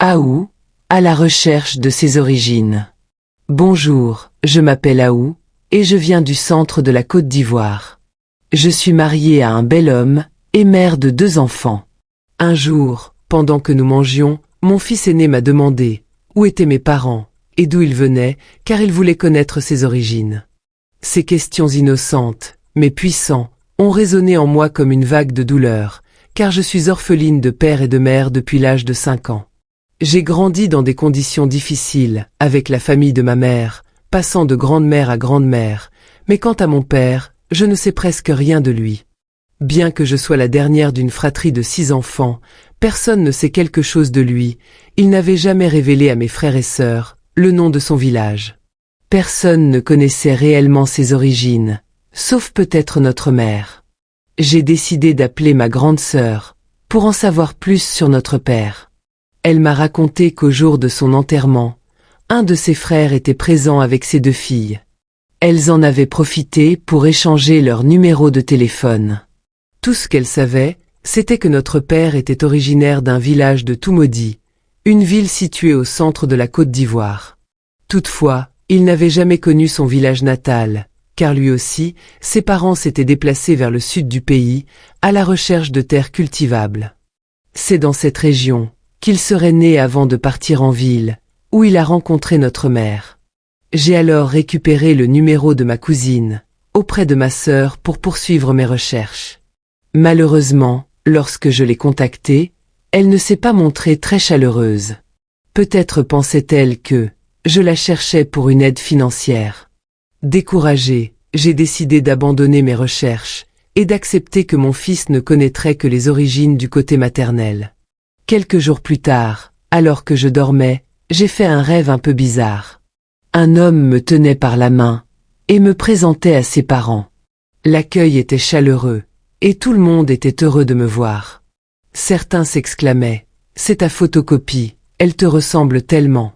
Aou, à la recherche de ses origines. Bonjour, je m'appelle Aou, et je viens du centre de la Côte d'Ivoire. Je suis mariée à un bel homme, et mère de 2 enfants. Un jour, pendant que nous mangions, mon fils aîné m'a demandé où étaient mes parents, et d'où ils venaient, car il voulait connaître ses origines. Ces questions innocentes, mais puissantes, ont résonné en moi comme une vague de douleur, car je suis orpheline de père et de mère depuis l'âge de 5 ans. J'ai grandi dans des conditions difficiles, avec la famille de ma mère, passant de grande-mère à grande-mère, mais quant à mon père, je ne sais presque rien de lui. Bien que je sois la dernière d'une fratrie de 6 enfants, personne ne sait quelque chose de lui, il n'avait jamais révélé à mes frères et sœurs le nom de son village. Personne ne connaissait réellement ses origines, sauf peut-être notre mère. J'ai décidé d'appeler ma grande sœur, pour en savoir plus sur notre père. Elle m'a raconté qu'au jour de son enterrement, un de ses frères était présent avec ses 2 filles. Elles en avaient profité pour échanger leur numéro de téléphone. Tout ce qu'elle savait, c'était que notre père était originaire d'un village de Toumaudi, une ville située au centre de la Côte d'Ivoire. Toutefois, il n'avait jamais connu son village natal, car lui aussi, ses parents s'étaient déplacés vers le sud du pays, à la recherche de terres cultivables. C'est dans cette région qu'il serait né avant de partir en ville, où il a rencontré notre mère. J'ai alors récupéré le numéro de ma cousine, auprès de ma sœur pour poursuivre mes recherches. Malheureusement, lorsque je l'ai contactée, elle ne s'est pas montrée très chaleureuse. Peut-être pensait-elle que je la cherchais pour une aide financière. Découragé, j'ai décidé d'abandonner mes recherches et d'accepter que mon fils ne connaîtrait que les origines du côté maternel. Quelques jours plus tard, alors que je dormais, j'ai fait un rêve un peu bizarre. Un homme me tenait par la main et me présentait à ses parents. L'accueil était chaleureux, et tout le monde était heureux de me voir. Certains s'exclamaient « C'est ta photocopie, elle te ressemble tellement.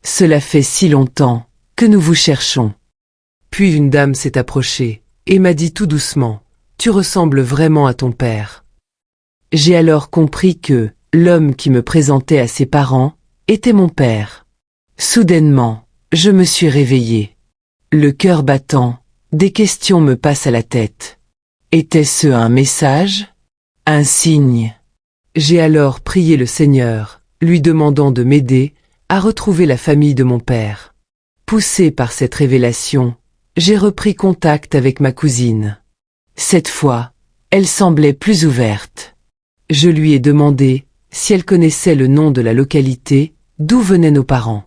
Cela fait si longtemps que nous vous cherchons. » Puis une dame s'est approchée et m'a dit tout doucement « Tu ressembles vraiment à ton père. » J'ai alors compris que l'homme qui me présentait à ses parents était mon père. Soudainement, je me suis réveillée. Le cœur battant, des questions me passent à la tête. Était-ce un message? Un signe? J'ai alors prié le Seigneur, lui demandant de m'aider à retrouver la famille de mon père. Poussé par cette révélation, j'ai repris contact avec ma cousine. Cette fois, elle semblait plus ouverte. Je lui ai demandé si elle connaissait le nom de la localité d'où venaient nos parents.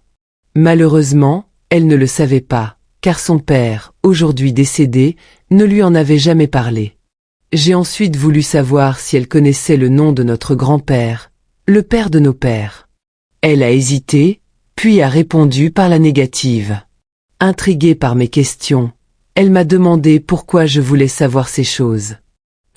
Malheureusement, elle ne le savait pas, car son père, aujourd'hui décédé, ne lui en avait jamais parlé. J'ai ensuite voulu savoir si elle connaissait le nom de notre grand-père, le père de nos pères. Elle a hésité, puis a répondu par la négative. Intriguée par mes questions, elle m'a demandé pourquoi je voulais savoir ces choses.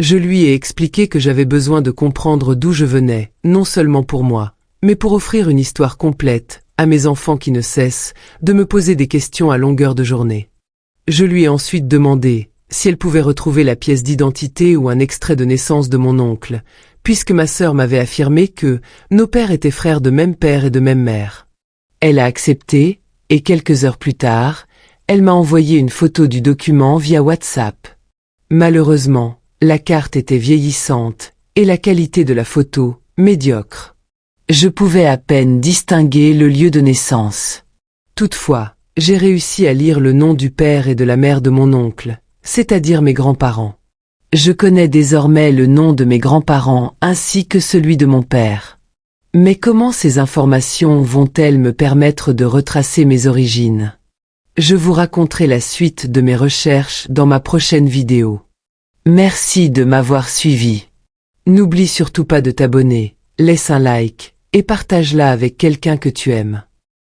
Je lui ai expliqué que j'avais besoin de comprendre d'où je venais, non seulement pour moi, mais pour offrir une histoire complète à mes enfants qui ne cessent de me poser des questions à longueur de journée. Je lui ai ensuite demandé si elle pouvait retrouver la pièce d'identité ou un extrait de naissance de mon oncle, puisque ma sœur m'avait affirmé que nos pères étaient frères de même père et de même mère. Elle a accepté, et quelques heures plus tard, elle m'a envoyé une photo du document via WhatsApp. Malheureusement, la carte était vieillissante, et la qualité de la photo, médiocre. Je pouvais à peine distinguer le lieu de naissance. Toutefois, j'ai réussi à lire le nom du père et de la mère de mon oncle, c'est-à-dire mes grands-parents. Je connais désormais le nom de mes grands-parents ainsi que celui de mon père. Mais comment ces informations vont-elles me permettre de retracer mes origines? Je vous raconterai la suite de mes recherches dans ma prochaine vidéo. Merci de m'avoir suivi. N'oublie surtout pas de t'abonner, laisse un like et partage-la avec quelqu'un que tu aimes.